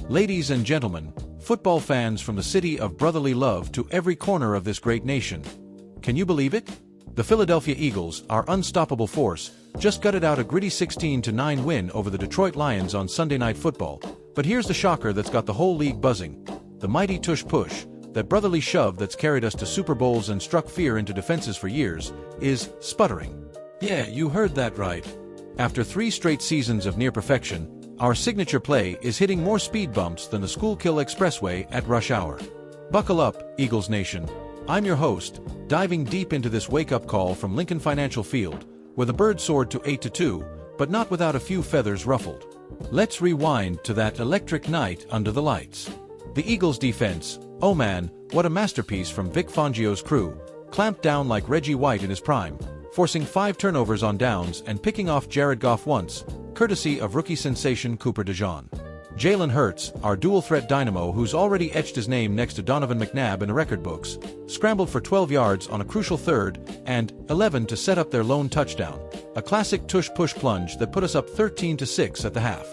Ladies and gentlemen, football fans from the city of brotherly love to every corner of this great nation. Can you believe it? The Philadelphia Eagles, our unstoppable force, just gutted out a gritty 16-9 win over the Detroit Lions on Sunday Night Football. But here's the shocker that's got the whole league buzzing. The mighty tush push, that brotherly shove that's carried us to Super Bowls and struck fear into defenses for years, is sputtering. Yeah, you heard that right. After 3 straight seasons of near perfection, our signature play is hitting more speed bumps than the Schuylkill Expressway at rush hour. Buckle up, Eagles Nation. I'm your host, diving deep into this wake-up call from Lincoln Financial Field, where the bird soared to 8-2, but not without a few feathers ruffled. Let's rewind to that electric night under the lights. The Eagles' defense, oh man, what a masterpiece from Vic Fangio's crew, clamped down like Reggie White in his prime, forcing 5 turnovers on downs and picking off Jared Goff once, courtesy of rookie sensation Cooper DeJean. Jalen Hurts, our dual-threat dynamo who's already etched his name next to Donovan McNabb in the record books, scrambled for 12 yards on a crucial 3rd and 11 to set up their lone touchdown, a classic tush-push plunge that put us up 13-6 at the half.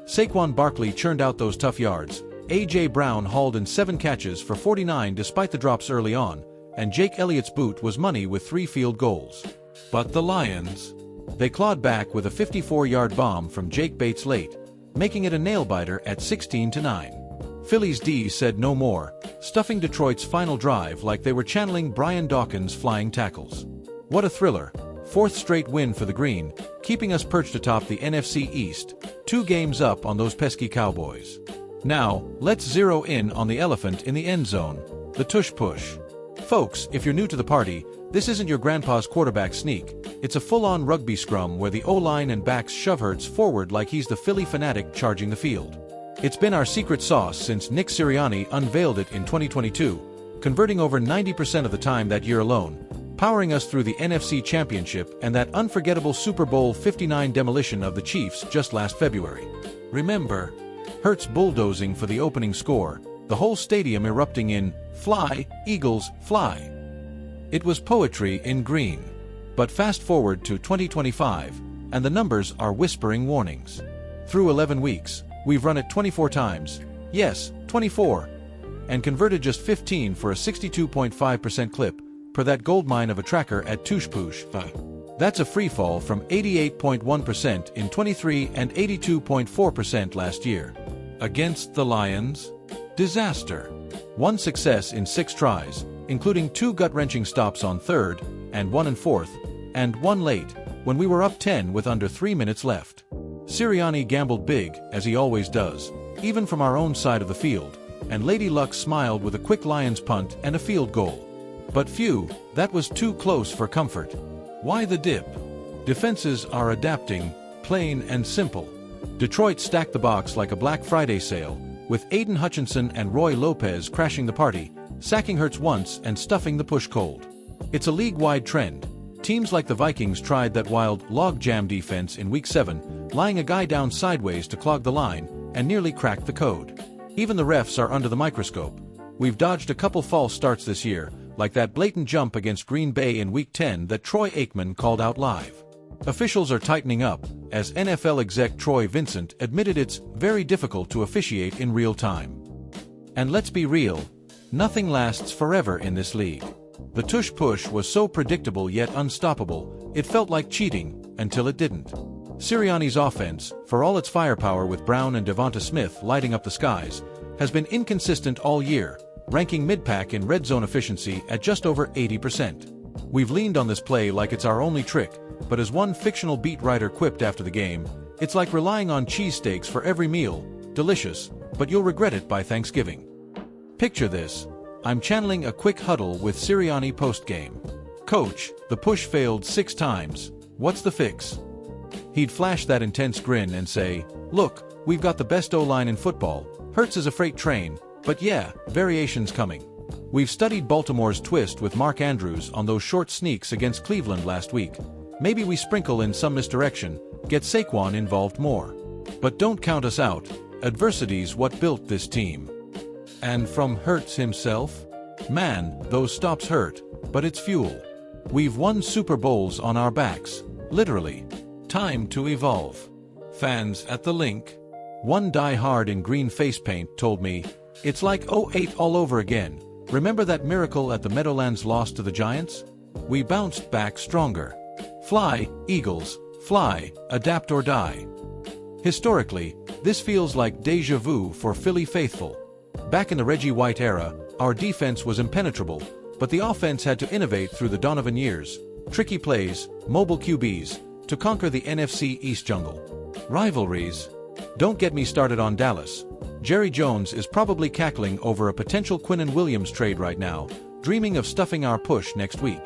Saquon Barkley churned out those tough yards, A.J. Brown hauled in 7 catches for 49 despite the drops early on, and Jake Elliott's boot was money with 3 field goals. But the Lions, they clawed back with a 54-yard bomb from Jake Bates late, making it a nail-biter at 16-9. Philly's D said no more, stuffing Detroit's final drive like they were channeling Brian Dawkins' flying tackles. What a thriller, 4th straight win for the Green, keeping us perched atop the NFC East, 2 games up on those pesky Cowboys. Now, let's zero in on the elephant in the end zone, the tush push. Folks, if you're new to the party, this isn't your grandpa's quarterback sneak. It's a full-on rugby scrum where the O-line and backs shove Hurts forward like he's the Philly fanatic charging the field. It's been our secret sauce since Nick Sirianni unveiled it in 2022, converting over 90% of the time that year alone, powering us through the NFC Championship and that unforgettable Super Bowl 59 demolition of the Chiefs just last February. Remember, Hurts bulldozing for the opening score, the whole stadium erupting in, "Fly, Eagles, fly." It was poetry in green. But fast forward to 2025, and the numbers are whispering warnings. Through 11 weeks, we've run it 24 times, yes, 24, and converted just 15 for a 62.5% clip, per that goldmine of a tracker at tush push. That's a free fall from 88.1% in 23 and 82.4% last year. Against the Lions? Disaster. 1 success in 6 tries, including 2 gut-wrenching stops on 3rd and 1 and 4th, and 1 late, when we were up 10 with under 3 minutes left. Sirianni gambled big, as he always does, even from our own side of the field, and Lady Luck smiled with a quick Lions punt and a field goal. But phew, that was too close for comfort. Why the dip? Defenses are adapting, plain and simple. Detroit stacked the box like a Black Friday sale, with Aiden Hutchinson and Roy Lopez crashing the party, sacking Hurts once and stuffing the push cold. It's a league-wide trend. Teams like the Vikings tried that wild log-jam defense in Week 7, lying a guy down sideways to clog the line, and nearly cracked the code. Even the refs are under the microscope. We've dodged a couple false starts this year, like that blatant jump against Green Bay in Week 10 that Troy Aikman called out live. Officials are tightening up, as NFL exec Troy Vincent admitted it's very difficult to officiate in real time. And let's be real, nothing lasts forever in this league. The tush push was so predictable yet unstoppable, it felt like cheating, until it didn't. Sirianni's offense, for all its firepower with Brown and Devonta Smith lighting up the skies, has been inconsistent all year, ranking mid-pack in red zone efficiency at just over 80%. We've leaned on this play like it's our only trick, but as one fictional beat writer quipped after the game, it's like relying on cheesesteaks for every meal, delicious, but you'll regret it by Thanksgiving. Picture this. I'm channeling a quick huddle with Sirianni post-game. "Coach, the push failed 6 times. What's the fix?" He'd flash that intense grin and say, "Look, we've got the best O-line in football. Hurts is a freight train, but yeah, variation's coming. We've studied Baltimore's twist with Mark Andrews on those short sneaks against Cleveland last week. Maybe we sprinkle in some misdirection, get Saquon involved more. But don't count us out. Adversity's what built this team." And from Hurts himself? "Man, those stops hurt, but it's fuel. We've won Super Bowls on our backs, literally. Time to evolve." Fans at the link. One die-hard in green face paint told me, "It's like '08 all over again. Remember that miracle at the Meadowlands loss to the Giants? We bounced back stronger. Fly, Eagles, fly, adapt or die." Historically, this feels like déjà vu for Philly faithful. Back in the Reggie White era, our defense was impenetrable, but the offense had to innovate through the Donovan years, tricky plays, mobile QBs, to conquer the NFC East jungle. Rivalries. Don't get me started on Dallas. Jerry Jones is probably cackling over a potential Quinnen Williams trade right now, dreaming of stuffing our push next week.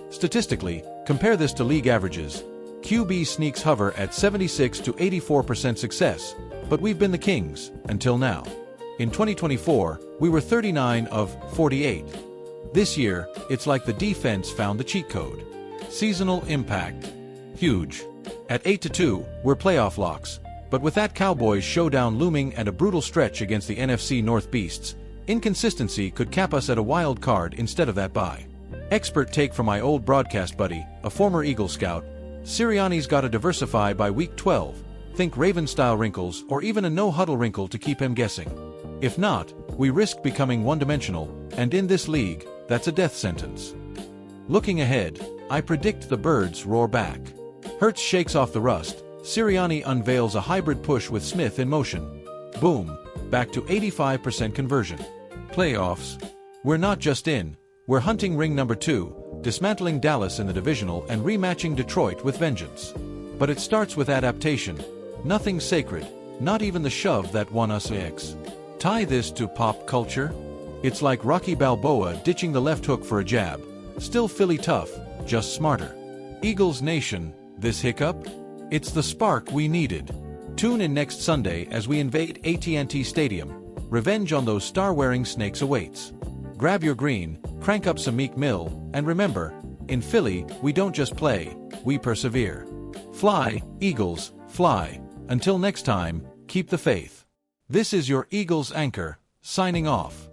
Statistically, compare this to league averages. QB sneaks hover at 76 to 84% success, but we've been the kings, until now. In 2024, we were 39 of 48. This year, it's like the defense found the cheat code. Seasonal impact. Huge. At 8-2, we're playoff locks, but with that Cowboys showdown looming and a brutal stretch against the NFC North Beasts, inconsistency could cap us at a wild card instead of that bye. Expert take from my old broadcast buddy, a former Eagle scout. Sirianni's got to diversify by week 12. Think Raven-style wrinkles or even a no-huddle wrinkle to keep him guessing. If not, we risk becoming one-dimensional, and in this league, that's a death sentence. Looking ahead, I predict the birds roar back. Hurts shakes off the rust. Sirianni unveils a hybrid push with Smith in motion. Boom, back to 85% conversion. Playoffs. We're not just in, we're hunting ring number 2, dismantling Dallas in the divisional and rematching Detroit with vengeance. But it starts with adaptation. Nothing sacred, not even the shove that won us X. Tie this to pop culture. It's like Rocky Balboa ditching the left hook for a jab. Still Philly tough, just smarter. Eagles Nation, this hiccup? It's the spark we needed. Tune in next Sunday as we invade AT&T Stadium. Revenge on those star-wearing snakes awaits. Grab your green, crank up some Meek Mill, and remember, in Philly, we don't just play, we persevere. Fly, Eagles, fly. Until next time, keep the faith. This is your Eagles anchor, signing off.